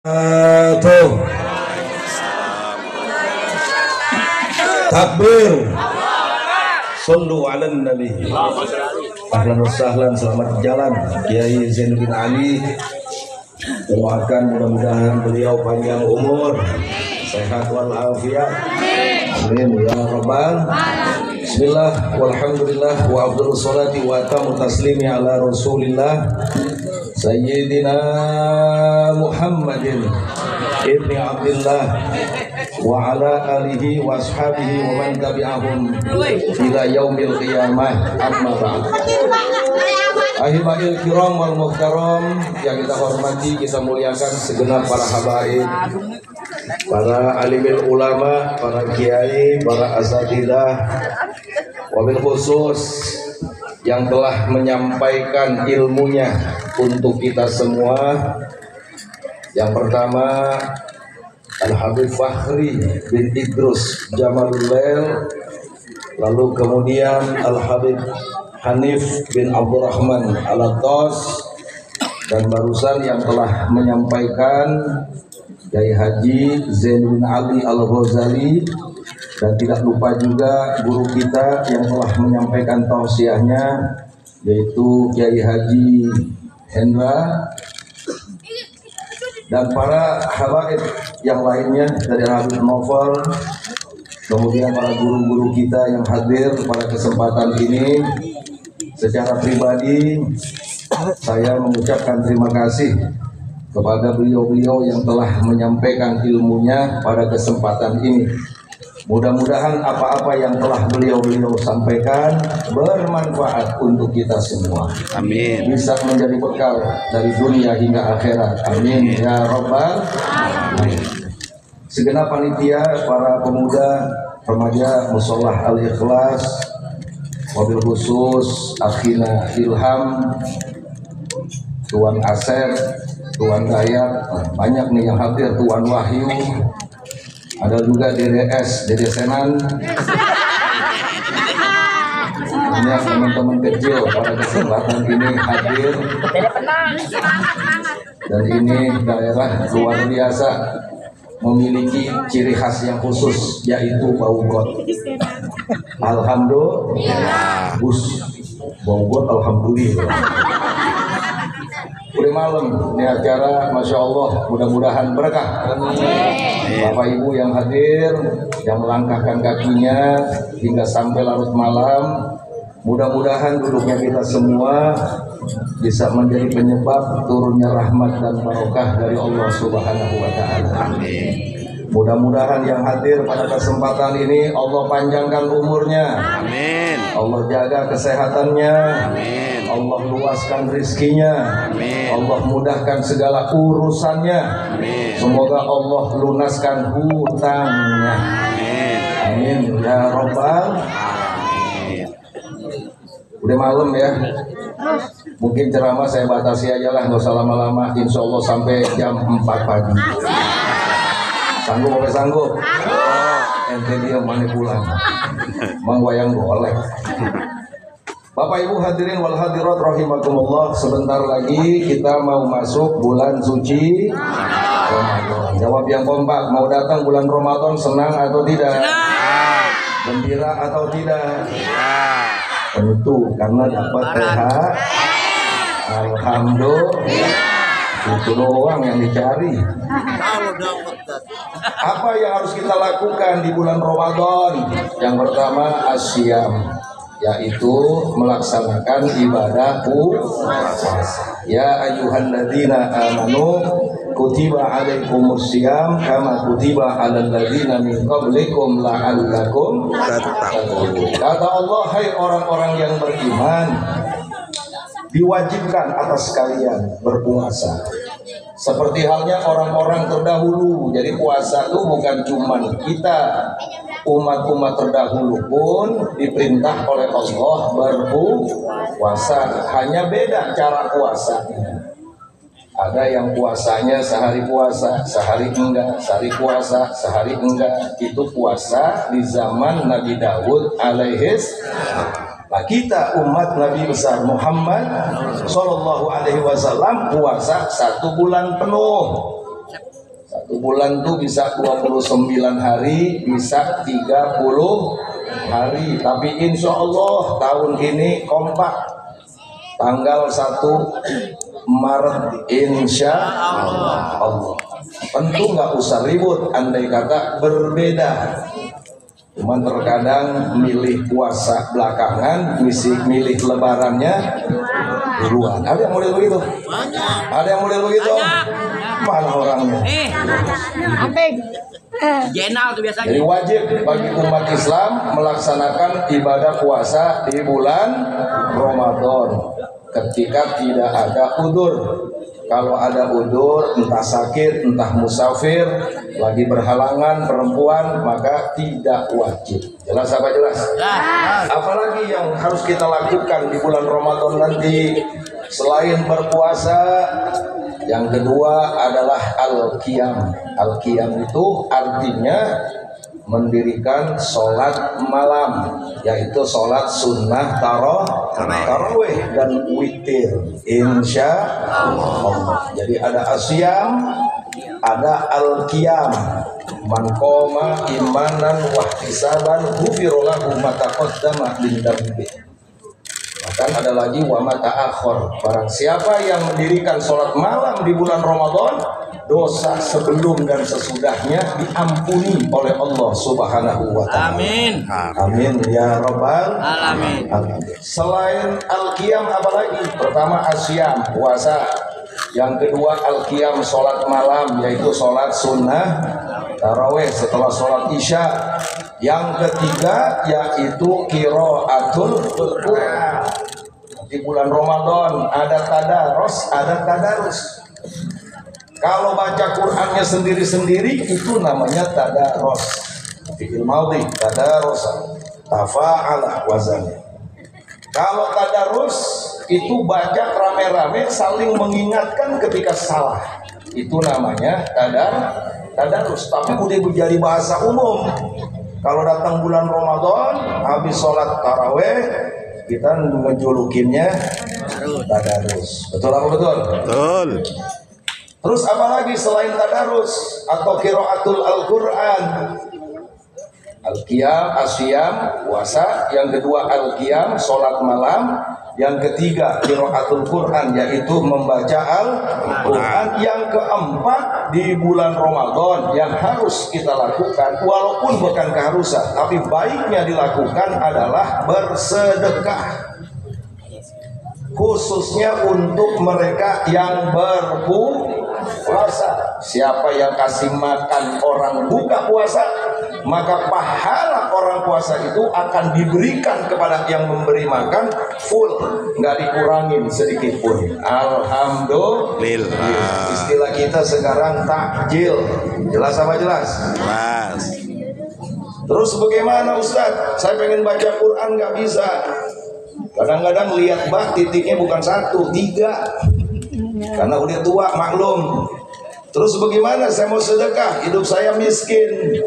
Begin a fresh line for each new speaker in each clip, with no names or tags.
Tuh. Takbir. Sallu ala nabi. Ahlan wa sahlan, selamat jalan Kiai Zainuddin Ali. Doakan mudah-mudahan beliau panjang umur, sehat walafiat. Amin ya rabbal. Bismillah walhamdulillah wa afdhalus salati wa atamu taslimi ala rasulillah Sayyidina Muhammadin ibni Abdillah wa ala alihi wa ashabihi wa man tabi'ahum ila yaumil qiyamah, amma ba'd. Ahibail kiram wal muhtaram, yang kita hormati, kita muliakan segenap para habaib, para alimil ulama, para kiai, para asatidah, wabil khusus yang telah menyampaikan ilmunya untuk kita semua. Yang pertama, Al-Habib Fakhri bin Idrus Jamalulail, lalu kemudian Al-Habib Hanif bin Abdurrahman Al-Attas, dan barusan yang telah menyampaikan Kiai Haji Zainuddin Ali Al-Ghazali, dan tidak lupa juga guru kita yang telah menyampaikan tausiahnya, yaitu Kiai Haji Hendra, dan para habaib yang lainnya dari Habib Novel, kemudian para guru-guru kita yang hadir pada kesempatan ini. Secara pribadi saya mengucapkan terima kasih kepada beliau-beliau yang telah menyampaikan ilmunya pada kesempatan ini. Mudah-mudahan apa-apa yang telah beliau-beliau sampaikan bermanfaat untuk kita semua. Amin. Bisa menjadi bekal dari dunia hingga akhirat. Amin ya rabbal alamin. Segenap panitia, para pemuda, remaja Musholah Al-Ikhlas, wabil khusus Akhina Ilham, Tuan Asep, Tuan Dayat, banyak nih yang hadir, Tuan Wahyu, ada juga DDS, Dede Senan, banyak teman-teman kecil pada kesempatan ini hadir. Dan ini daerah luar biasa, memiliki ciri khas yang khusus, yaitu bau got. Alhamdulillah, bus bau got, alhamdulillah. Udah malam, ini acara Masya Allah, mudah-mudahan berkah. Bapak Ibu yang hadir, yang melangkahkan kakinya hingga sampai larut malam, mudah-mudahan duduknya kita semua bisa menjadi penyebab turunnya rahmat dan barokah dari Allah Subhanahu wa Ta'ala. Amin. Mudah-mudahan yang hadir pada kesempatan ini Allah panjangkan umurnya. Amin. Allah jaga kesehatannya. Amin. Allah luaskan rizkinya. Amin. Allah mudahkan segala urusannya. Amin. Semoga Allah lunaskan hutangnya. Amin. Amin ya rabbal alamin. Udah malam ya. Mungkin ceramah saya batasi aja lah, nggak usah lama-lama. Insya Allah sampai jam 4 pagi. Sanggup apa sanggup? Ente dia mana pulang? Mang wayang golek. Bapak Ibu hadirin wal hadirat rahimakumullah, sebentar lagi kita mau masuk bulan suci Ramadan. Jawab yang kompak, mau datang bulan Ramadan senang atau tidak? Gembira atau tidak? Tentu, karena dapat THR. Alhamdulillah. Itu doang yang dicari. Apa yang harus kita lakukan di bulan Ramadan? Yang pertama asyam, yaitu melaksanakan ibadah puasa. Ya ayyuhalladzina amanu kutiba alaikumussyam kama kutiba alal ladzina min qablikum la'allakum tattaqun. Kata Allah, hai orang-orang yang beriman, diwajibkan atas kalian berpuasa seperti halnya orang-orang terdahulu. Jadi puasa itu bukan cuma kita, umat-umat terdahulu pun diperintah oleh Allah berpuasa, hanya beda cara puasanya. Ada yang puasanya sehari puasa, sehari enggak, sehari puasa, sehari enggak. Itu puasa di zaman Nabi Daud alaihis. Nah, kita umat Nabi besar Muhammad Sallallahu Alaihi Wasallam puasa 1 bulan penuh. 1 bulan tuh bisa 29 hari, bisa 30 hari. Tapi insya Allah tahun ini kompak. Tanggal 1 Maret insya Allah. Tentu nggak usah ribut, andai kata berbeda. Cuman terkadang milih puasa belakangan, milih lebarannya duluan. Ada yang model begitu? Ada yang model begitu? Mana orangnya?
Jenal tuh biasanya.
Jadi wajib bagi umat Islam melaksanakan ibadah puasa di bulan Ramadan ketika tidak ada udzur. Kalau ada udzur, entah sakit, entah musafir, lagi berhalangan perempuan, maka tidak wajib. Jelas apa jelas? Apalagi yang harus kita lakukan di bulan Ramadan nanti selain berpuasa? Yang kedua adalah al-qiyam. Al-qiyam itu artinya mendirikan sholat malam, yaitu sholat sunnah tarawih dan witir, insya Allah. Jadi ada asyam, ada al-qiyam. Man qoma imanan wahtisaban ghufirallahu ma taqaddama min dzambi. Bahkan ada lagi wa ma ta'akhkhar. Barang siapa yang mendirikan sholat malam di bulan Ramadan, dosa sebelum dan sesudahnya diampuni oleh Allah Subhanahu wa ta'ala.
Amin.
Amin ya rabbal
alamin.
Selain al-qiyam apa lagi? Pertama asyam, puasa. Yang kedua al-qiyam, sholat malam, yaitu sholat sunnah tarawih setelah sholat isya. Yang ketiga yaitu qiraatul Quran. Di bulan Ramadan ada tadarus, ada tadarus. Kalau baca Qur'annya sendiri-sendiri itu namanya tadarus. Fi'il madhi, tadarus, tafa'ala wazannya. Kalau tadarus itu baca rame-rame saling mengingatkan ketika salah. Itu namanya tadarus. Tapi udah menjadi bahasa umum. Kalau datang bulan Ramadan, habis sholat taraweh, kita ngejulukinnya tadarus. Betul apa betul? Betul. Terus apa lagi selain tadarus atau qiraatul Al-Qur'an? Al-qiyam, asyam, puasa. Yang kedua al-qiyam, sholat malam. Yang ketiga qiraatul Quran, yaitu membaca Al-Quran. Yang keempat di bulan Ramadan yang harus kita lakukan, walaupun bukan keharusan, tapi baiknya dilakukan adalah bersedekah, khususnya untuk mereka yang berpuasa. Siapa yang kasih makan orang buka puasa, maka pahala orang puasa itu akan diberikan kepada yang memberi makan full, nggak dikurangin sedikit pun. Alhamdulillah. Istilah kita sekarang takjil. Jelas apa jelas? Jelas. Terus bagaimana Ustaz? Saya pengen baca Quran nggak bisa. Kadang-kadang lihat titiknya bukan 1, 3. Karena udah tua maklum. Terus bagaimana saya mau sedekah? Hidup saya miskin.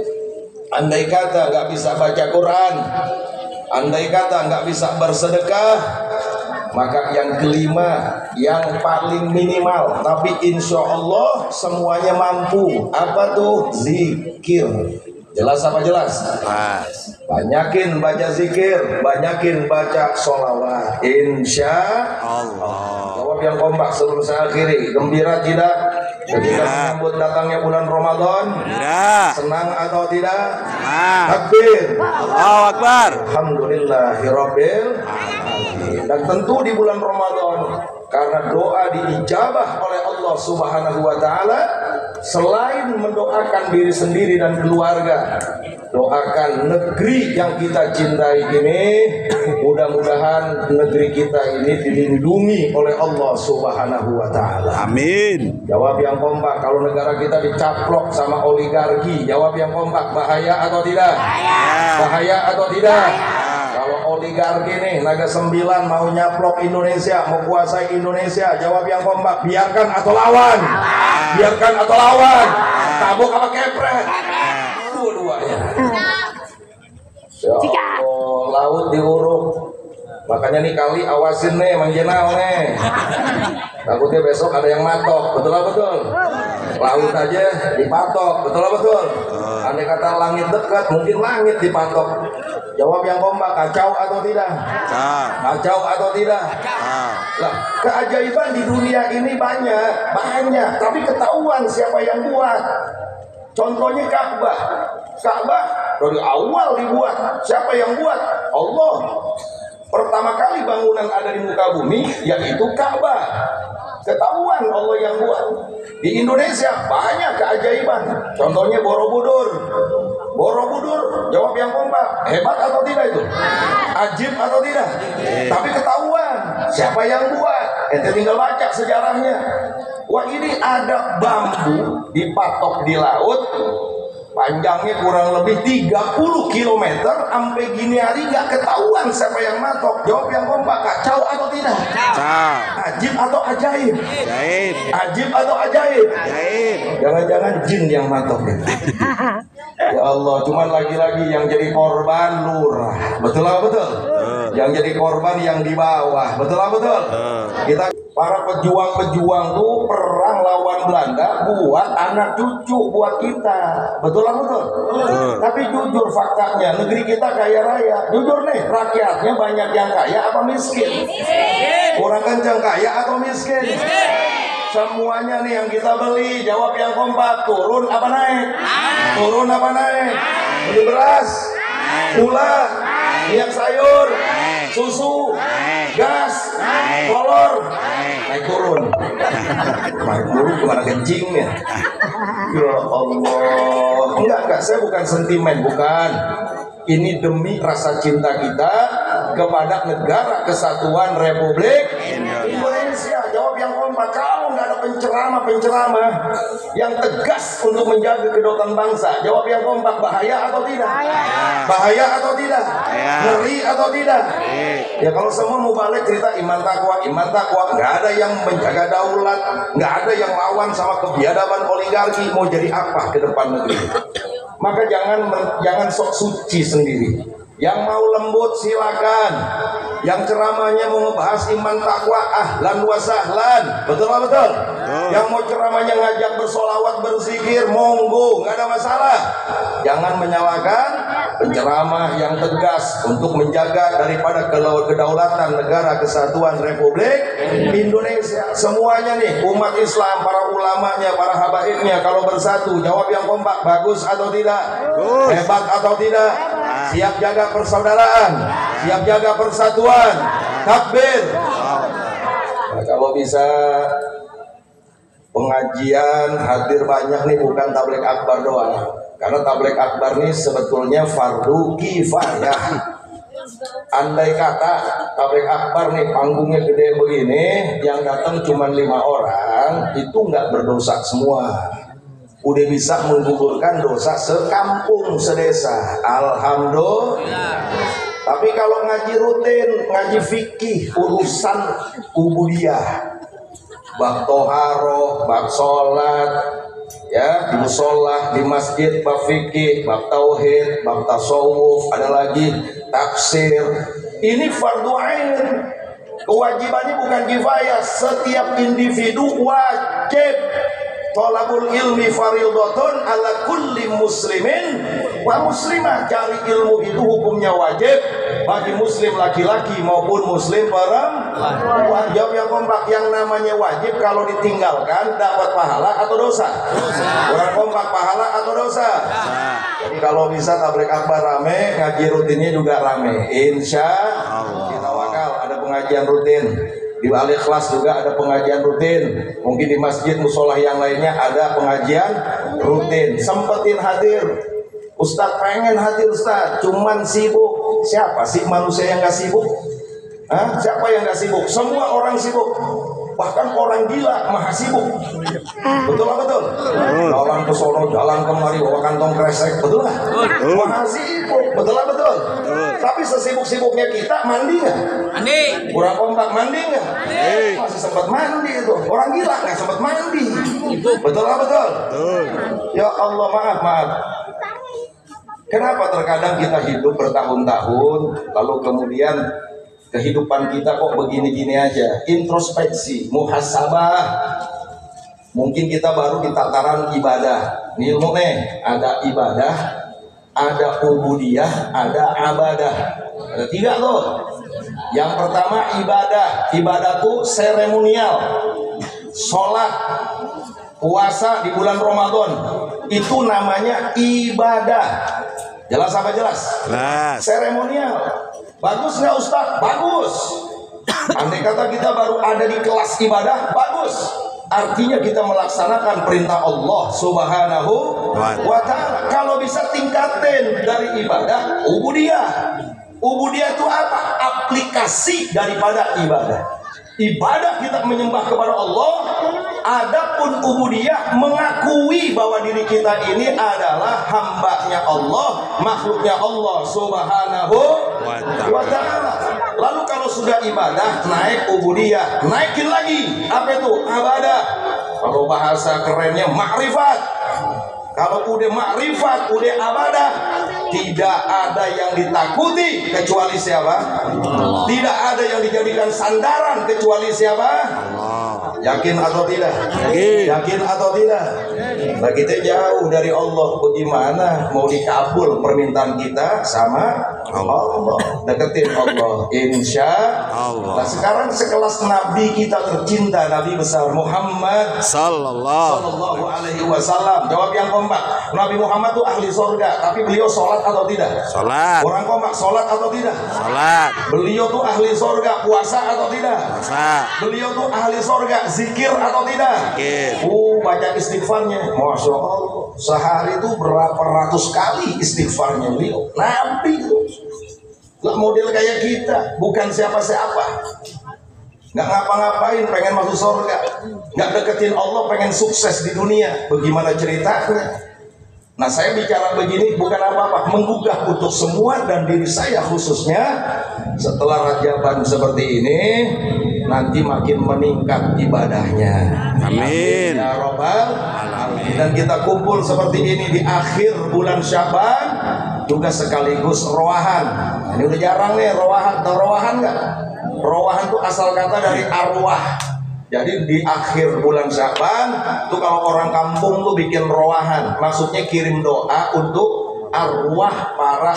Andai kata nggak bisa baca Quran, andai kata nggak bisa bersedekah, maka yang kelima, yang paling minimal, tapi insya Allah semuanya mampu. Apa tuh? Zikir. Jelas apa jelas? Banyakin baca zikir, banyakin baca sholawat. Insya Allah. Jawab yang kompak sebelum saya akhiri. Gembira tidak ketika menyambut datangnya bulan Ramadan? Tidak. Senang atau tidak? Takbir. Allahu Akbar. Alhamdulillahirabbil alamin. Dan tentu di bulan Ramadan, karena doa diijabah oleh Allah Subhanahu wa taala, selain mendoakan diri sendiri dan keluarga, doakan negeri yang kita cintai ini. Mudah-mudahan negeri kita ini dilindungi oleh Allah Subhanahu wa taala. Amin. Jawab yang kompak. Kalau negara kita dicaplok sama oligarki, jawab yang kompak. Bahaya atau tidak? Bahaya atau tidak? Kalau oligarki nih Naga 9 mau nyaplok Indonesia, mau kuasai Indonesia, jawab yang kompak. Biarkan atau lawan? Biarkan atau lawan? Tabuk apa kepret? Dua-duanya. Ya Allah, laut diuruk, Makanya nih kali awasin nih Mang Jenal nih. Takutnya besok ada yang matok, betul apa betul? Laut aja dipatok, betul apa betul? Andai kata langit dekat, mungkin langit dipatok. Jawab yang kompak, kacau atau tidak? Kacau atau tidak? Lah, keajaiban di dunia ini banyak, tapi ketahuan siapa yang buat. Contohnya Ka'bah. Ka'bah dari awal dibuat, siapa yang buat? Allah. Pertama kali bangunan ada di muka bumi yaitu Ka'bah. Ketahuan Allah yang buat. Di Indonesia banyak keajaiban. Contohnya Borobudur. Borobudur, jawab yang kompak. Hebat atau tidak itu? Ajib atau tidak? Tapi ketahuan siapa yang buat. Ente tinggal baca sejarahnya. Wah, ini ada bambu dipatok di laut. Panjangnya kurang lebih 30 km. Sampai gini hari gak ketahuan siapa yang matok. Jawab yang kompak, kacau atau tidak? Ajib atau ajaib? Ajib atau ajaib? Jangan-jangan jin yang matok. Ya Allah, cuman lagi-lagi yang jadi korban lurah. Betul apa betul? Yang jadi korban yang di bawah. Betul apa betul? Kita para pejuang-pejuang tuh perang lawan Belanda buat anak cucu buat kita. Betul apa betul? Tapi jujur faktanya negeri kita kaya raya. Jujur nih, rakyatnya banyak yang kaya apa miskin? Kurang kencang, kaya atau miskin? Semuanya nih yang kita beli, jawab yang kompak, turun apa naik? Turun apa naik? Beli beras, gula, minyak sayur, susu, gas, telur, naik turun. Naik turun kemana kencingnya? Ya Allah. Enggak, saya bukan sentimen, bukan. Ini demi rasa cinta kita kepada Negara Kesatuan Republik Indonesia. Jawab yang kompak. Kalau nggak ada penceramah yang tegas untuk menjaga kedaulatan bangsa, jawab yang kompak. Bahaya atau tidak? Bahaya atau tidak? Ngeri atau tidak? Ya kalau semua mau balik cerita iman takwa, nggak ada yang menjaga daulat, nggak ada yang lawan sama kebiadaban oligarki. Mau jadi apa ke depan negeri? Maka jangan sok suci sendiri. Yang mau lembut silakan. Yang ceramahnya mau ngebahas iman takwa, ahlan wa sahlan. Betul apa betul? Yang mau ceramahnya ngajak bersolawat, berzikir, monggo, nggak ada masalah. Jangan menyalahkan penceramah yang tegas untuk menjaga daripada kedaulatan Negara Kesatuan Republik Indonesia. Semuanya nih, umat Islam, para ulamanya, para habaibnya, kalau bersatu, jawab yang kompak, bagus atau tidak? Hebat atau tidak? Siap jaga persaudaraan, siap jaga persatuan. Takbir. Nah, kalau bisa pengajian hadir banyak nih, bukan tabligh akbar doang. Karena tabligh akbar nih sebetulnya fardu kifayah. Andai kata tabligh akbar nih panggungnya gede begini, yang datang cuma 5 orang, itu nggak berdosa semua. Udah bisa menggugurkan dosa sekampung, sedesa. Alhamdulillah. Tapi kalau ngaji rutin, ngaji fikih, urusan ubudiyah, bab toharoh, bab sholat, ya, di musola, di masjid, bab fikih, bab tauhid, bab tasawuf, ada lagi tafsir. Ini fardu ain. Kewajibannya bukan kifayah. Setiap individu wajib. Thalabul ilmi fardhatun ala kulli muslimin wa muslimah. Cari ilmu itu hukumnya wajib bagi muslim laki-laki maupun muslim perempuan. Jawab yang kompak. Yang namanya wajib kalau ditinggalkan dapat pahala atau dosa? Orang kompak, pahala atau dosa? Jadi kalau bisa tabligh akbar rame, ngaji rutinnya juga rame. Insya Allah. Kita wakal ada pengajian rutin. Di Al-Ikhlas juga ada pengajian rutin. Mungkin di masjid musola yang lainnya ada pengajian rutin. Sempetin hadir. Ustadz pengen hadir Ustadz, cuman sibuk. Siapa sih manusia yang gak sibuk? Siapa yang gak sibuk? Semua orang sibuk. Bahkan orang gila maha sibuk. Betul apa betul? Jalan ke sono, jalan kemari, bawa kantong kresek. Betul nggak? Maha sibuk. Betul apa betul? Tapi sesibuk-sibuknya kita mandi nggak? Mandi. Kurang kompak, mandi nggak? Masih sempat mandi itu. Orang gila nggak sempat mandi. Betul apa betul? Ya Allah, maaf. Kenapa terkadang kita hidup bertahun-tahun lalu kemudian kehidupan kita kok begini-gini aja. Introspeksi, muhasabah. Mungkin kita baru di tataran ibadah. Ilmu nih, ada ibadah, ada ubudiyah, ada abadah. Ada 3 loh. Yang pertama ibadah. Ibadah tuh seremonial. Sholat, puasa di bulan Ramadan, itu namanya ibadah. Jelas apa jelas? Jelas. Seremonial. Bagus nggak Ustaz? Bagus. Andai kata kita baru ada di kelas ibadah, bagus. Artinya kita melaksanakan perintah Allah Subhanahu wa ta'ala. Kalau bisa tingkatin dari ibadah ubudiyah. Ubudiyah itu apa? Aplikasi daripada ibadah. Ibadah kita menyembah kepada Allah. Adapun ubudiyah mengakui bahwa diri kita ini adalah hambanya Allah, makhluknya Allah Subhanahu wa ta'ala. Lalu kalau sudah ibadah, naik ubudiyah, naikin lagi. Apa itu? Abadah. Kalau bahasa kerennya makrifat. Kalau udah makrifat, udah abadah, tidak ada yang ditakuti kecuali siapa? Tidak ada yang dijadikan sandaran kecuali siapa? Yakin atau tidak? Yakin atau tidak? Nah, kita jauh dari Allah. Bagaimana mau dikabul permintaan kita sama Allah? Deketin Allah, insya Allah. Nah, sekarang sekelas Nabi kita tercinta, Nabi besar Muhammad Sallallahu Alaihi Wasallam. Jawab yang kompak. Nabi Muhammad itu ahli surga, tapi beliau sholat atau tidak? Sholat. Orang kompak, sholat atau tidak? Sholat. Beliau tuh ahli surga, puasa atau tidak? Puasa. Beliau tuh ahli surga, zikir atau tidak? Zikir. Baca istighfarnya, masya Allah. Sehari itu berapa ratus kali istighfarnya beliau. Nabi itu nggak model kayak kita, bukan siapa-siapa. Nggak ngapa-ngapain, pengen masuk surga. Nggak deketin Allah, pengen sukses di dunia. Bagaimana ceritanya? Nah, saya bicara begini bukan apa-apa, menggugah untuk semua dan diri saya khususnya. Setelah Rajaban seperti ini, nanti makin meningkat ibadahnya. Amin. Ya Rabbal Alamin. Dan kita kumpul seperti ini di akhir bulan Syaban, juga sekaligus rowahan. Nah, ini udah jarang nih rowahan. Tahu rowahan nggak? Rowahan itu asal kata dari arwah. Jadi di akhir bulan Syaban tuh kalau orang kampung tuh bikin rowahan, maksudnya kirim doa untuk arwah para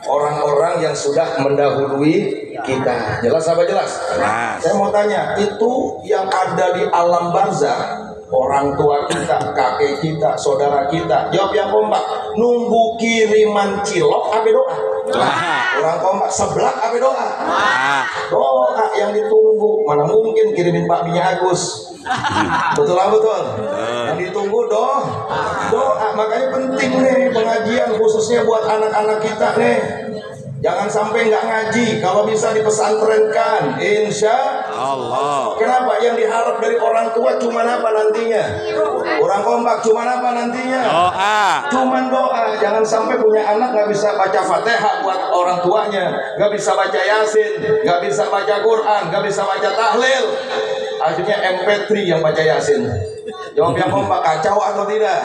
orang-orang yang sudah mendahului kita. Jelas apa jelas? Jelas. Saya mau tanya, itu yang ada di alam barzah, orang tua kita, kakek kita, saudara kita, jawab yang kompak. Nunggu kiriman cilok apa doa? Orang kompak sebelah apa doa? Doa yang ditunggu. Mana mungkin kirimin Pak Binya Agus? Betul lah betul. Yang ditunggu doa. Makanya penting nih pengajian khususnya buat anak-anak kita nih. Jangan sampai nggak ngaji. Kalau bisa dipesantrenkan, insya Allah. Kenapa? Yang diharap dari orang tua cuma apa nantinya? Orang kompak cuma apa nantinya? Doa. Cuman doa. Jangan sampai punya anak nggak bisa baca Fatihah buat orang tuanya, nggak bisa baca Yasin, nggak bisa baca Quran, nggak bisa baca tahlil. Akhirnya MP3 yang baca Yasin. Jawab yang kompak, kacau atau tidak?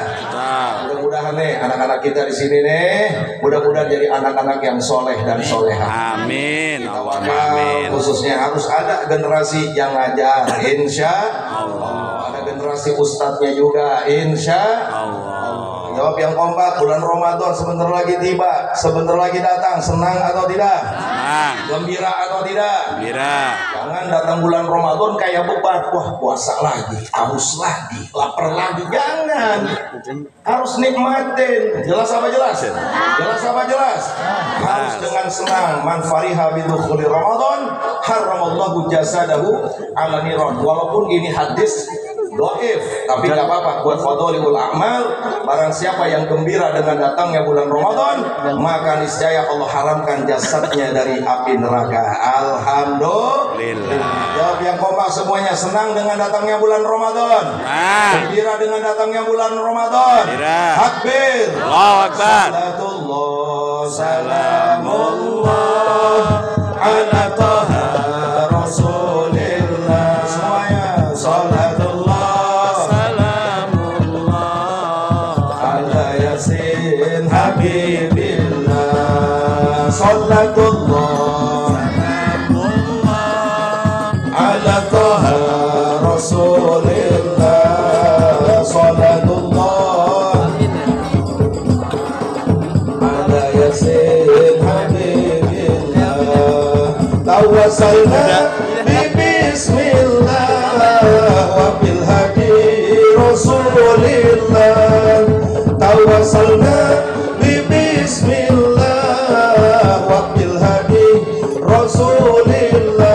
Mudah-mudahan nih anak-anak kita di sini nih, mudah-mudahan jadi anak-anak yang soleh dan soleha. Amin. Amin. Khususnya harus ada generasi yang ngajar, insya Allah. Ada generasi ustadznya juga, insya Allah. Jawab yang kompak, bulan Ramadan sebentar lagi tiba, sebentar lagi datang. Senang atau tidak? Senang. Gembira atau tidak? Gembira. Jangan datang bulan Ramadan kayak beban. Wah, puasa lagi, haus lagi, lapar lagi. Jangan. Harus nikmatin. Jelas apa jelas? Jelas apa jelas? Harus dengan senang. Man fariha bidukhuli Ramadan haramallahu jasadahu ala niran. Walaupun ini hadis doif, tapi nggak apa-apa buat fadholul a'mal. Barang siapa yang gembira dengan datangnya bulan Ramadan, maka niscaya Allah haramkan jasadnya dari api neraka. Alhamdulillah. Jawab yang kompak semuanya, senang dengan datangnya bulan Ramadan, gembira dengan datangnya bulan Ramadan. Takbir, Allahu Akbar. Salatullah salamullah ala taha rasulillah. Semuanya salatullah Habibillah, salatullah ala Taha Rasulillah salatullah ala Yasin Habibillah tawassalna bi bismillah wa bil hadi Rasulillah tawassalna bi bismillah wa bil hadi Rasulillah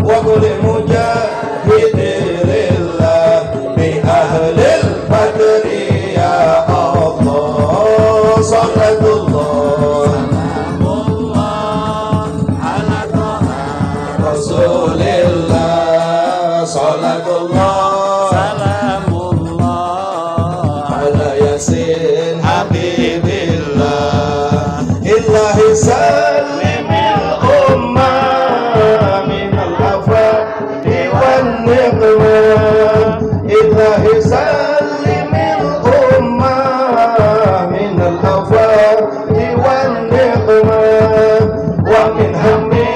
wa kulli mujahidillah bi ahlil badri ya Allah salatullah ala Taha Rasulillah salatullah salamullah ala Yasin Habibillah illahi salimil ummah minal afati wan niqmah illahi salimil ummah minal afati wan niqmah wa min hammi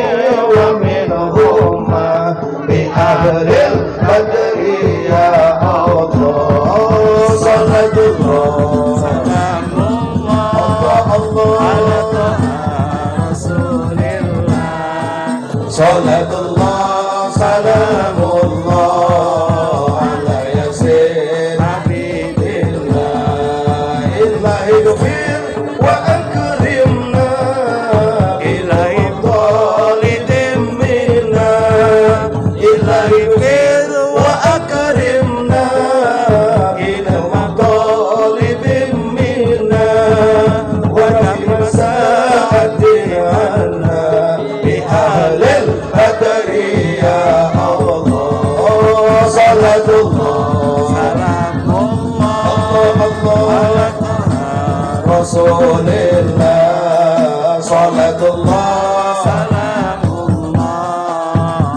wa min humma bi ahlil badri ya Allah salatullah salatullah salamullah ala Yasin Habibillah illahi ghafir wa akrimna ilahi talidin minna ilahi ghafir wa akrimna ilahi talidin minna wa bimasa'ati anna bi ahlil badri ya Allah salatullah salamullah Rasulillah salatullah salamullah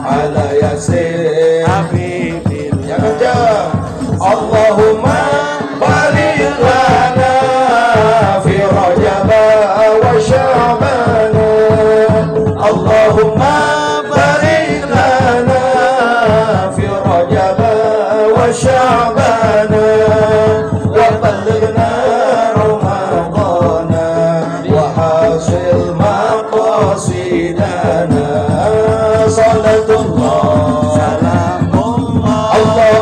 ala Yasin Habibillah yang kejam Allahumma barik lana fi Rajab wa Sya'ban Allahumma barik lana fi Rajab wa Sya'ban wa ballighna Ramadana wa hasil maqasidana salatullah salamullah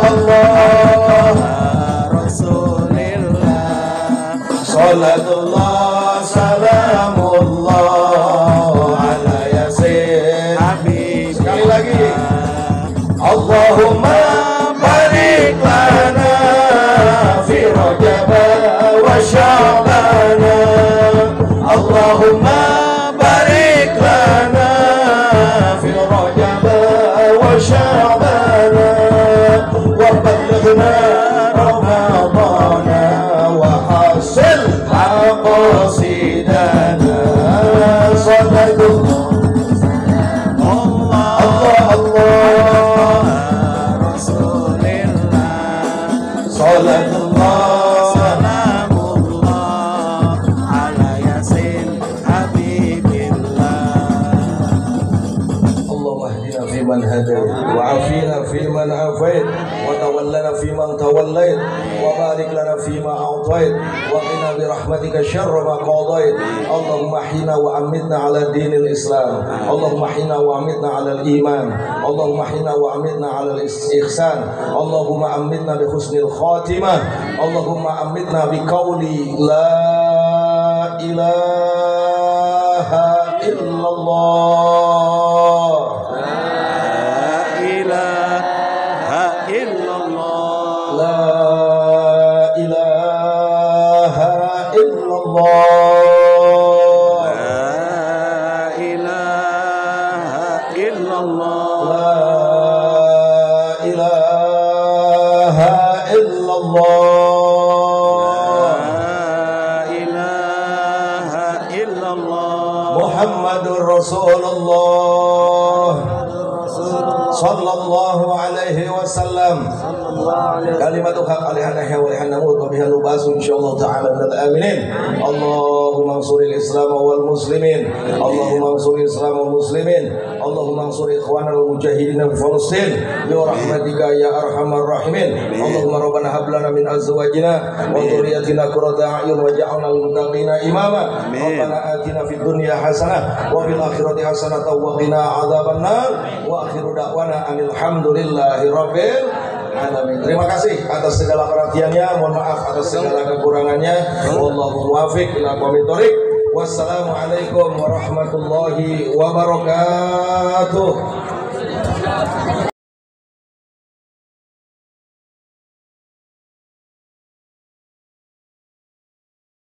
Allah Rasulillah salatullah salamullah ala Yasin Habib sekali lagi Allahumma barik lana fi Rajab wa Sya'ban Allahumma barik lana fi Rajab wa Sya'ban wa ballighna Ramadana wa hasil maqasidana salatullah Allah Rasulillah salatullah salamullah ala Yasin Habibillah Allahumma hdina fi man hadayt wa afina fi man afayt wa tawallana fi man tawallayt wa barik lana fi ma a'tayt wa qina bi rahmatika syarra ma qadayt Allahumma hina wa amitna ala dinil Islam Allahumma hina wa amitna ala al-iman Allahumma hina wa amitna ala al-ihsan Allahumma amitna bi husnil khatimah Allahumma amitna bi qawli la ilaha illallah la ilaha illallah la ilaha illallah Muhammadur Rasulullah sallallahu alaihi wasallam. Kalimatul haq alaiha nahya wa alaiha namut wa biha nubasu insyaallah ta'ala minal aminin. Allahumma ansuril Islam wal muslimin. Allahumma ansuril Islam wal muslimin. Allahumma ansur ikhwana al-mujahidin fi Filistin bi rahmatika ya arhamar rahimin. Allahumma rabbana hab lana min azwajina wa dhurriyyatina qurrata a'yun waj'alna lil muttaqina imama. Rabbana atina fid dunya hasanah wa fil akhirati hasanah wa qina adzabannar. Wa akhiru da'wana alhamdulillahi rabbil alamin. Terima kasih atas segala perhatiannya, mohon maaf atas segala kekurangannya. Wallahu muwaffiq ila aqwamit thoriq. Wassalamualaikum warahmatullahi wabarakatuh.